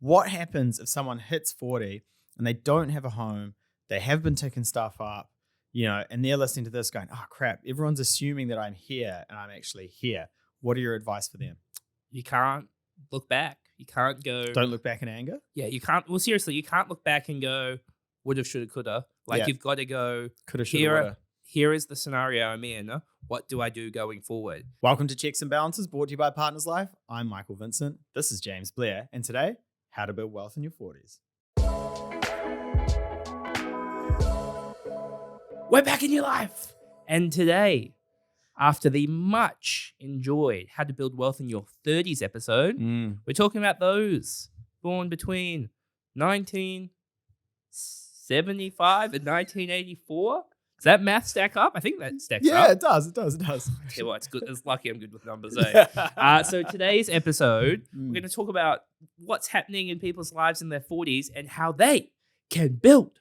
What happens if someone hits 40 and they don't have a home, they have been ticking stuff up, and they're listening to this going, oh crap, everyone's assuming that I'm here and I'm actually here. What are your advice for them? You can't look back. You can't go. Don't look back in anger? Yeah, you can't. Well, seriously, you can't look back and go, woulda, shoulda, coulda. Yeah. You've got to go, Coulda, shoulda, woulda. here is the scenario I'm in. What do I do going forward? Welcome to Checks and Balances, brought to you by Partners Life. I'm Michael Vincent. This is James Blair. And today, how to build wealth in your 40s. We're back in your life. And today, after the much enjoyed How to Build Wealth in Your 30s episode, we're talking about those born between 1975 and 1984. Does that math stack up? I think that stacks up. Yeah, it does. Yeah, well, it's good. It's lucky I'm good with numbers, eh? So today's episode, we're going to talk about what's happening in people's lives in their 40s and how they can build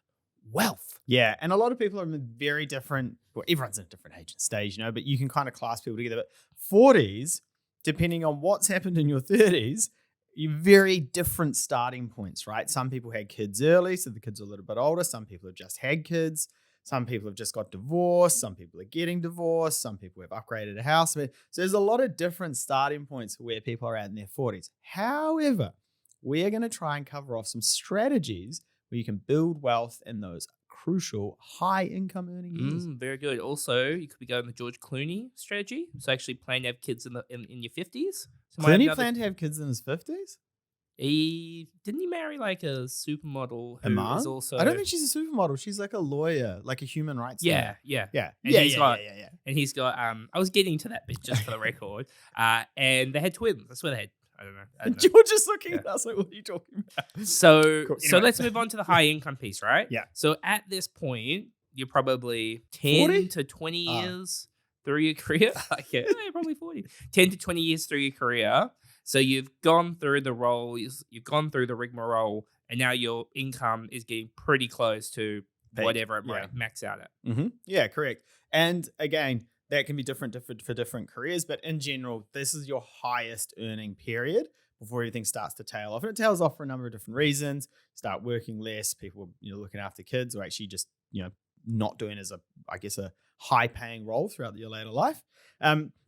wealth. Yeah, and a lot of people are in very different, well, everyone's in a different age and stage, but you can kind of class people together. But 40s, depending on what's happened in your 30s, you very different starting points, right? Some people had kids early, so the kids are a little bit older. Some people have just had kids. Some people have just got divorced. Some people are getting divorced. Some people have upgraded a house. So there's a lot of different starting points where people are at in their 40s. However, we are going to try and cover off some strategies where you can build wealth in those crucial high income earning years. Very good. Also, you could be going the George Clooney strategy. So actually plan to have kids in your 50s. So Clooney planned to have kids in his 50s? Didn't he marry like a supermodel who is also... I don't think she's a supermodel. She's like a lawyer, like a human rights lawyer. Yeah. And he's got I was getting to that bit just for the record. And they had twins. I swear they had. I don't know. George is looking at us like, what are you talking about? So Cool. So let's move on to the high income piece, right? Yeah. So at this point, you're probably 10 40? to 20 years through your career. Yeah, probably 40. 10 to 20 years through your career. So you've gone through the roles, you've gone through the rigmarole, and now your income is getting pretty close to whatever it might max out at. Mm-hmm. Yeah, correct. And again, that can be different for different careers, but in general, this is your highest earning period before everything starts to tail off. And it tails off for a number of different reasons. Start working less, people looking after kids, or actually just not doing as a high paying role throughout your later life.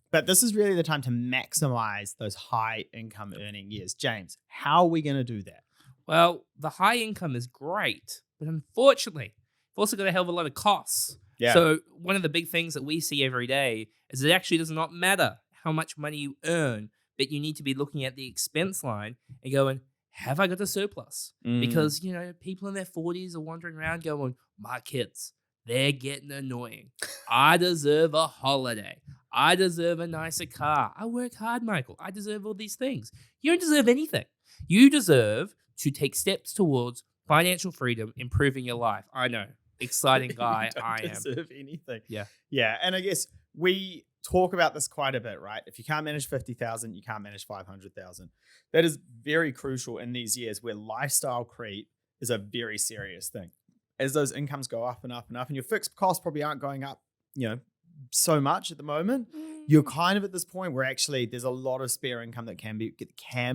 But this is really the time to maximize those high income earning years. James, how are we going to do that? Well, the high income is great, but unfortunately, you've also got a hell of a lot of costs. Yeah. So one of the big things that we see every day is it actually does not matter how much money you earn, but you need to be looking at the expense line and going, have I got a surplus? Because, people in their 40s are wandering around going, my kids, they're getting annoying. I deserve a holiday. I deserve a nicer car. I work hard, Michael. I deserve all these things. You don't deserve anything. You deserve to take steps towards financial freedom, improving your life. I know. Exciting guy I am. You don't deserve anything. Yeah. Yeah. And I guess we talk about this quite a bit, right? If you can't manage 50,000, you can't manage 500,000. That is very crucial in these years where lifestyle creep is a very serious thing. As those incomes go up and up and up, and your fixed costs probably aren't going up, so much at the moment, you're kind of at this point where actually there's a lot of spare income that can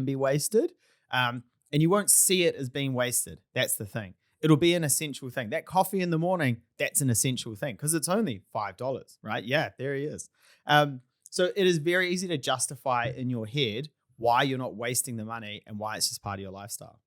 be wasted, and you won't see it as being wasted. That's the thing. It'll be an essential thing. That coffee in the morning, that's an essential thing because it's only $5, right? Yeah, there he is. So it is very easy to justify in your head why you're not wasting the money and why it's just part of your lifestyle.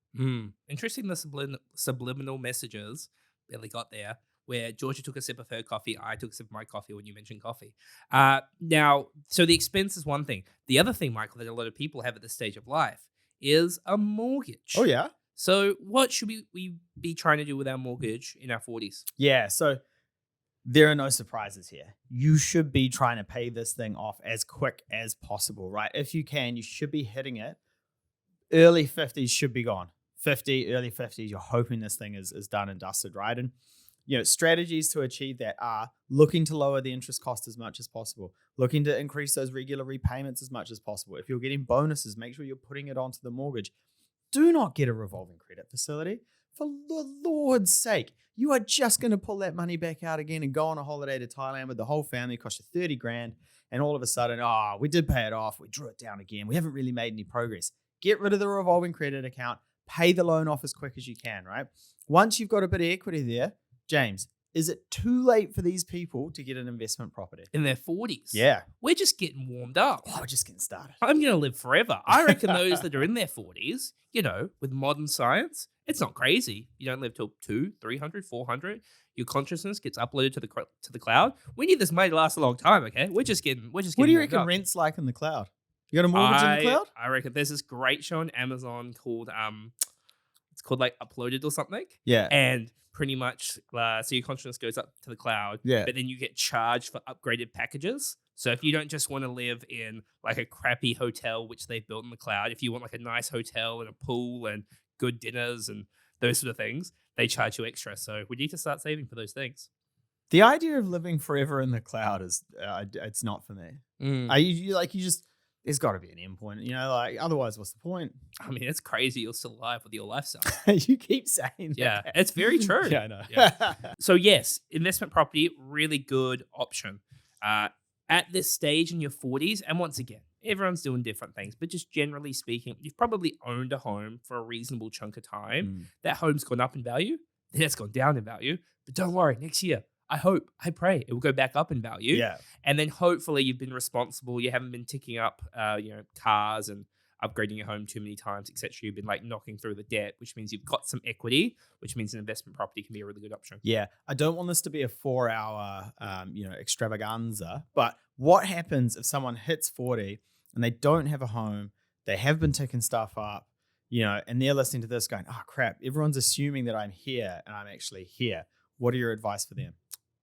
Interesting the subliminal messages Billy got there, where Georgia took a sip of her coffee, I took a sip of my coffee when you mentioned coffee. Now, so the expense is one thing. The other thing, Michael, that a lot of people have at this stage of life is a mortgage. Oh, yeah? So what should we be trying to do with our mortgage in our 40s? Yeah, so there are no surprises here. You should be trying to pay this thing off as quick as possible, right? If you can, you should be hitting it. Early 50s should be gone. 50, early 50s, you're hoping this thing is done and dusted, right? And strategies to achieve that are looking to lower the interest cost as much as possible, looking to increase those regular repayments as much as possible. If you're getting bonuses, make sure you're putting it onto the mortgage. Do not get a revolving credit facility. For the Lord's sake, you are just going to pull that money back out again and go on a holiday to Thailand with the whole family, cost you 30 grand, and all of a sudden, we did pay it off, we drew it down again, we haven't really made any progress. Get rid of the revolving credit account, pay the loan off as quick as you can, right? Once you've got a bit of equity there, James, is it too late for these people to get an investment property? In their 40s. Yeah. We're just getting warmed up. Oh, we're just getting started. I'm going to live forever. I reckon those that are in their 40s, with modern science, it's not crazy. You don't live till 200, 300, 400. Your consciousness gets uploaded to the cloud. We need this money to last a long time, okay? We're just getting What do you warmed reckon up. rent's like in the cloud? You got a mortgage in the cloud? I reckon there's this great show on Amazon called it's called like Uploaded or something. Yeah. And pretty much so your consciousness goes up to the cloud. Yeah. But then you get charged for upgraded packages. So if you don't just want to live in like a crappy hotel which they've built in the cloud, if you want like a nice hotel and a pool and good dinners and those sort of things, they charge you extra. So we need to start saving for those things. The idea of living forever in the cloud is it's not for me. There's got to be an end point, otherwise what's the point? I mean, it's crazy you're still alive with your lifestyle. You keep saying that. Yeah, it's very true. Yeah, I know. Yeah. So yes, investment property, really good option. At this stage in your 40s, and once again, everyone's doing different things, but just generally speaking, you've probably owned a home for a reasonable chunk of time. That home's gone up in value, then it's gone down in value. But don't worry, next year, I pray it will go back up in value. Yeah. And then hopefully you've been responsible. You haven't been ticking up, cars and upgrading your home too many times, etc. You've been like knocking through the debt, which means you've got some equity, which means an investment property can be a really good option. Yeah. I don't want this to be a 4-hour, extravaganza, but what happens if someone hits 40 and they don't have a home, they have been ticking stuff up, and they're listening to this going, oh crap, everyone's assuming that I'm here and I'm actually here. What are your advice for them?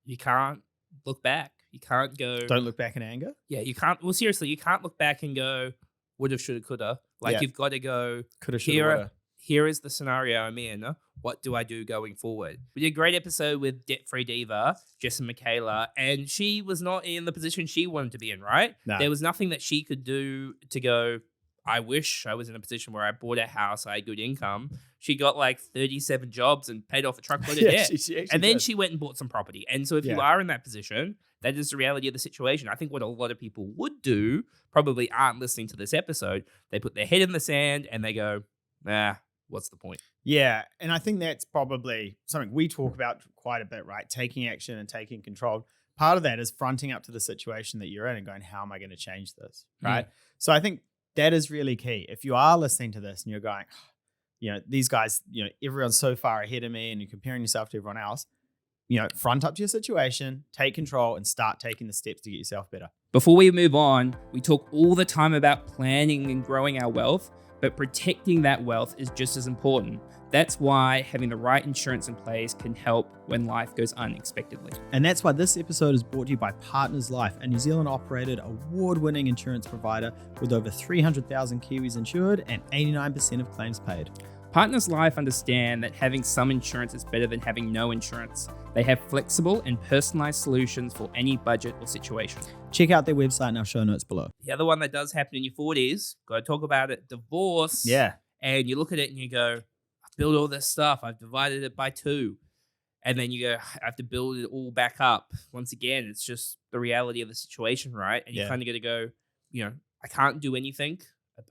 You can't look back. You can't go. Don't look back in anger? Yeah, you can't. Well, seriously, you can't look back and go, woulda, shoulda, coulda. Like, you've got to go, coulda, shoulda, woulda. Here is the scenario I'm in. What do I do going forward? We did a great episode with Debt Free Diva, Jess and Michaela, and she was not in the position she wanted to be in, right? No. There was nothing that she could do to go, I wish I was in a position where I bought a house, I had good income. She got like 37 jobs and paid off a truckload of debt. And then she went and bought some property. And so if you are in that position, that is the reality of the situation. I think what a lot of people would do, probably aren't listening to this episode, they put their head in the sand and they go, what's the point? Yeah. And I think that's probably something we talk about quite a bit, right? Taking action and taking control. Part of that is fronting up to the situation that you're in and going, how am I going to change this? Right. So I think that is really key. If you are listening to this and you're going, these guys, everyone's so far ahead of me and you're comparing yourself to everyone else, front up to your situation, take control and start taking the steps to get yourself better. Before we move on, we talk all the time about planning and growing our wealth, but protecting that wealth is just as important. That's why having the right insurance in place can help when life goes unexpectedly. And that's why this episode is brought to you by Partners Life, a New Zealand operated award-winning insurance provider with over 300,000 Kiwis insured and 89% of claims paid. Partners Life understand that having some insurance is better than having no insurance. They have flexible and personalized solutions for any budget or situation. Check out their website in our show notes below. The other one that does happen in your 40s, got to talk about it, divorce. Yeah. And you look at it and you go, I've built all this stuff. I've divided it by 2. And then you go, I have to build it all back up. Once again, it's just the reality of the situation, right? And you kind of got to go, I can't do anything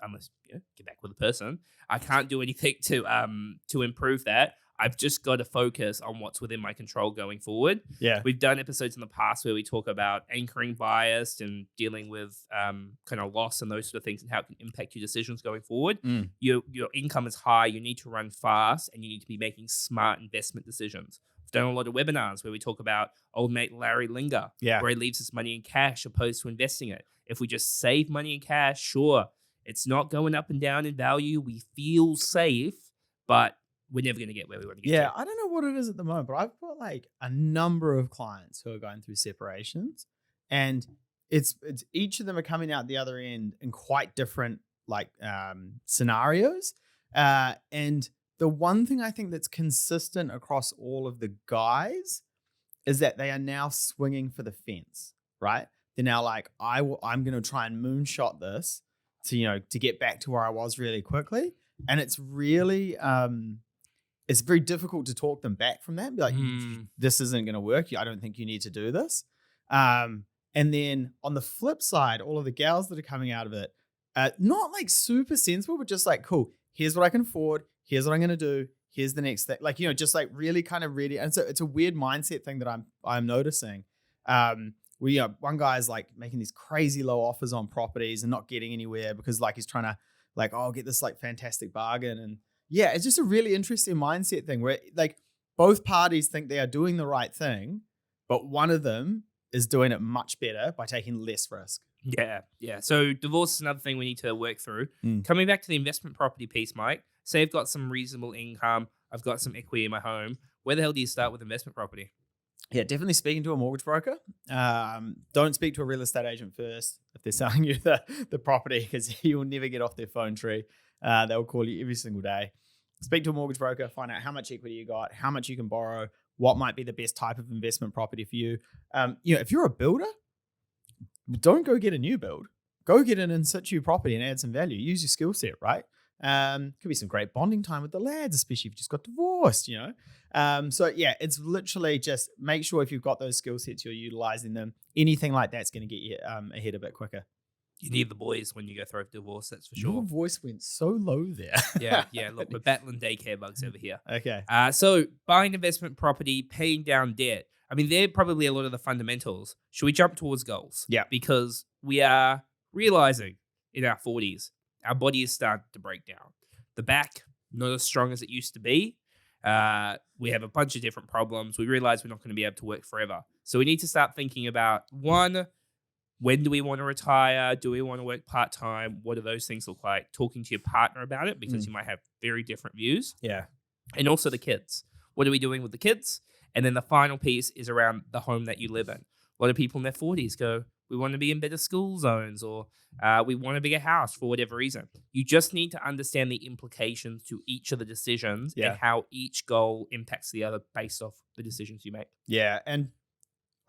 unless get back with the person. I can't do anything to improve that. I've just got to focus on what's within my control going forward. Yeah, we've done episodes in the past where we talk about anchoring bias and dealing with kind of loss and those sort of things and how it can impact your decisions going forward. Your income is high. You need to run fast and you need to be making smart investment decisions. We've done a lot of webinars where we talk about old mate Larry Linger, where he leaves his money in cash opposed to investing it. If we just save money in cash, sure, it's not going up and down in value. We feel safe, but we're never going to get where we want to get to. I don't know what it is at the moment, but I've got like a number of clients who are going through separations, and it's each of them are coming out the other end in quite different scenarios. And the one thing I think that's consistent across all of the guys is that they are now swinging for the fence, right? They're now like, I'm going to try and moonshot this to get back to where I was really quickly. And it's really, it's very difficult to talk them back from that and be like, this isn't going to work. I don't think you need to do this. And then on the flip side, all of the gals that are coming out of it, not like super sensible, but just like, cool, here's what I can afford. here's what I'm going to do. Here's the next thing. Like, just like really kind of really, and so it's a weird mindset thing that I'm noticing. One guy's like making these crazy low offers on properties and not getting anywhere because like he's trying to like, oh, get this like fantastic bargain. And yeah, it's just a really interesting mindset thing where like both parties think they are doing the right thing, but one of them is doing it much better by taking less risk. Yeah. So divorce is another thing we need to work through. Mm. Coming back to the investment property piece, Mike, say I've got some reasonable income, I've got some equity in my home. Where the hell do you start with investment property? Yeah, definitely speaking to a mortgage broker. Don't speak to a real estate agent first if they're selling you the property, because you'll never get off their phone tree. They'll call you every single day. Speak to a mortgage broker, find out how much equity you got, how much you can borrow, what might be the best type of investment property for you. If you're a builder, don't go get a new build. Go get an in situ property and add some value. Use your skill set, right? Could be some great bonding time with the lads, especially if you just got divorced, So yeah, it's literally just make sure if you've got those skill sets, you're utilizing them. Anything like that's going to get you ahead a bit quicker. You need the boys when you go through a divorce, that's for sure. Your voice went so low there. Yeah. Look, we're battling daycare bugs over here. Okay. So buying investment property, paying down debt. I mean, they're probably a lot of the fundamentals. Should we jump towards goals? Yeah. Because we are realizing in our 40s, our body is starting to break down. The back, not as strong as it used to be. We have a bunch of different problems. We realize we're not going to be able to work forever. So we need to start thinking about, one, when do we want to retire? Do we want to work part-time? What do those things look like? Talking to your partner about it, because you might have very different views. Yeah. And also the kids. What are we doing with the kids? And then the final piece is around the home that you live in. A lot of people in their 40s go, we want to be in better school zones, or we want a bigger house for whatever reason. You just need to understand the implications to each of the decisions and how each goal impacts the other based off the decisions you make. Yeah. And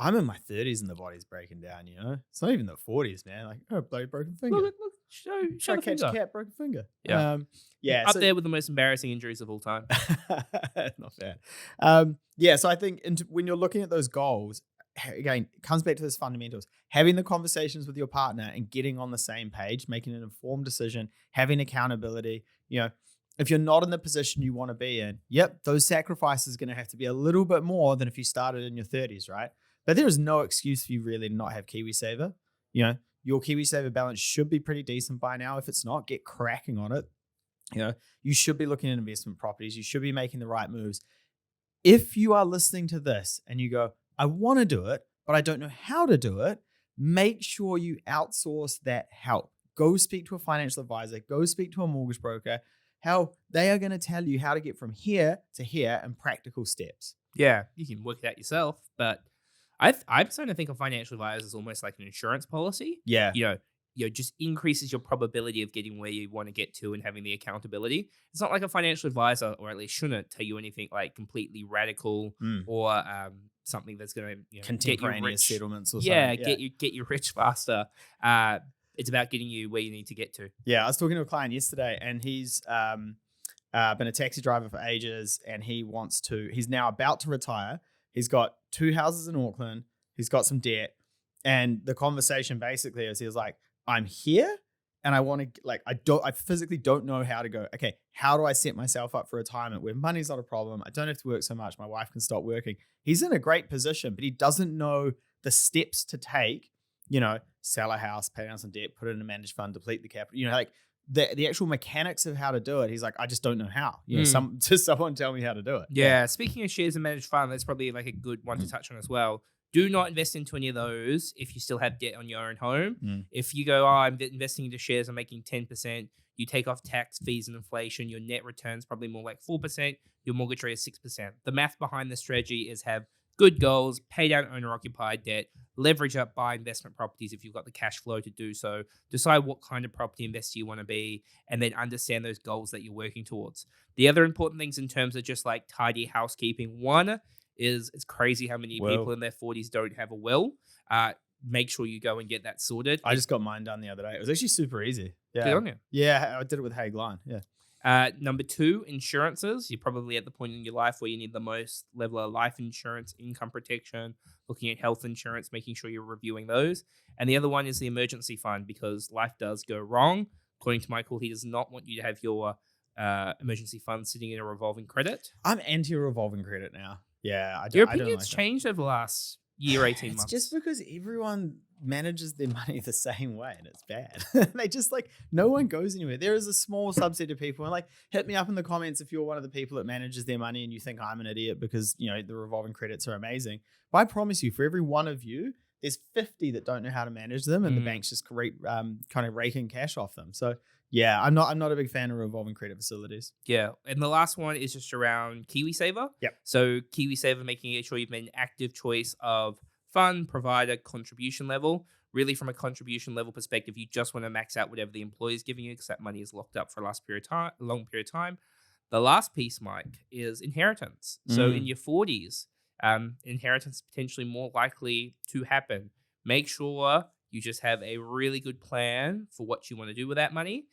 I'm in my 30s and the body's breaking down, It's not even the 40s, man. Like, oh, bloody broken finger. Look, show Try the to catch finger. a cat, broken finger. Yeah. Up there with the most embarrassing injuries of all time. Not bad. So I think when you're looking at those goals, again, it comes back to those fundamentals. Having the conversations with your partner and getting on the same page, making an informed decision, having accountability. If you're not in the position you want to be in, those sacrifices are going to have to be a little bit more than if you started in your 30s, right? But there is no excuse for you really to not have KiwiSaver. Your KiwiSaver balance should be pretty decent by now. If it's not, get cracking on it. You should be looking at investment properties. You should be making the right moves. If you are listening to this and you go, I want to do it, but I don't know how to do it, make sure you outsource that help. Go speak to a financial advisor. Go speak to a mortgage broker. How they are going to tell you how to get from here to here in practical steps. Yeah, you can work it out yourself, but I'm starting to think of financial advisors as almost like an insurance policy. Yeah. Just increases your probability of getting where you want to get to and having the accountability. It's not like a financial advisor, or at least shouldn't tell you anything like completely radical or something that's going to contemporaneous settlements or something. Get you rich faster. It's about getting you where you need to get to. Yeah, I was talking to a client yesterday, and he's been a taxi driver for ages, and he's now about to retire. He's got 2 houses in Auckland. He's got some debt. And the conversation basically is, he was like, I'm here and I want to, I physically don't know how to go, okay, how do I set myself up for retirement where money's not a problem? I don't have to work so much. My wife can stop working. He's in a great position, but he doesn't know the steps to take, sell a house, pay down some debt, put it in a managed fund, deplete the capital, the actual mechanics of how to do it. He's like, I just don't know how. Someone tell me how to do it. Yeah. Speaking of shares and managed fund, that's probably like a good one to touch on as well. Do not invest into any of those if you still have debt on your own home. If you go, I'm investing into shares, I'm making 10%, you take off tax, fees, and inflation, your net return's probably more like 4%, your mortgage rate is 6%. The math behind the strategy is have good goals, pay down owner-occupied debt, leverage up, buy investment properties if you've got the cash flow to do so, decide what kind of property investor you want to be, and then understand those goals that you're working towards. The other important things in terms of just like tidy housekeeping, one is it's crazy how many people in their 40s don't have a will. Make sure you go and get that sorted. I just got mine done the other day. It was actually super easy. Yeah. Good on you. Yeah, I did it with Hague Line. Yeah. Number 2, insurances. You're probably at the point in your life where you need the most level of life insurance, income protection, looking at health insurance, making sure you're reviewing those. And the other one is the emergency fund, because life does go wrong. According to Michael, he does not want you to have your emergency fund sitting in a revolving credit. I'm anti revolving credit now. Yeah, Your I don't opinion's like that. changed over the last year, 18 It's months. just because everyone manages their money the same way and it's bad. They just like, no one goes anywhere. There is a small subset of people, and like, hit me up in the comments if you're one of the people that manages their money and you think I'm an idiot because, you know, the revolving credits are amazing. But I promise you, for every one of you, there's 50 that don't know how to manage them, and the bank's just kind of raking cash off them. So yeah, I'm not a big fan of revolving credit facilities. Yeah. And the last one is just around KiwiSaver. Yep. So KiwiSaver, making sure you've made an active choice of fund, provider, contribution level. Really, from a contribution level perspective, you just want to max out whatever the employer is giving you because that money is locked up for a long period of time. The last piece, Mike, is inheritance. So in your 40s, inheritance is potentially more likely to happen. Make sure you just have a really good plan for what you want to do with that money.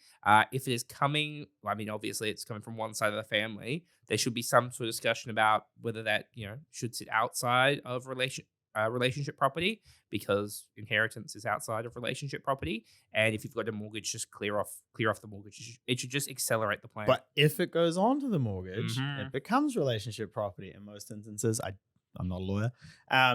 If it is coming, I mean, obviously it's coming from one side of the family, there should be some sort of discussion about whether that, should sit outside of relationship property, because inheritance is outside of relationship property. And if you've got a mortgage, just clear off the mortgage. It should just accelerate the plan. But if it goes on to the mortgage, Mhm. it becomes relationship property in most instances. I'm not a lawyer.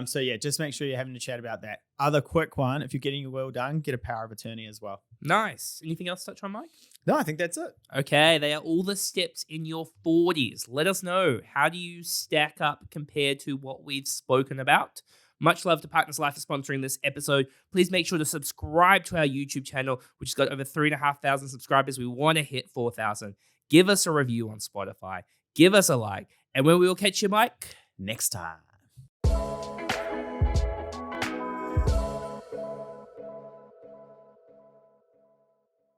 So yeah, just make sure you're having a chat about that. Other quick one, if you're getting your will done, get a power of attorney as well. Nice. Anything else to touch on, Mike? No, I think that's it. Okay, they are all the steps in your 40s. Let us know, how do you stack up compared to what we've spoken about? Much love to Partners Life for sponsoring this episode. Please make sure to subscribe to our YouTube channel, which has got over 3,500 subscribers. We want to hit 4,000. Give us a review on Spotify. Give us a like. And when we will catch you, Mike? Next time.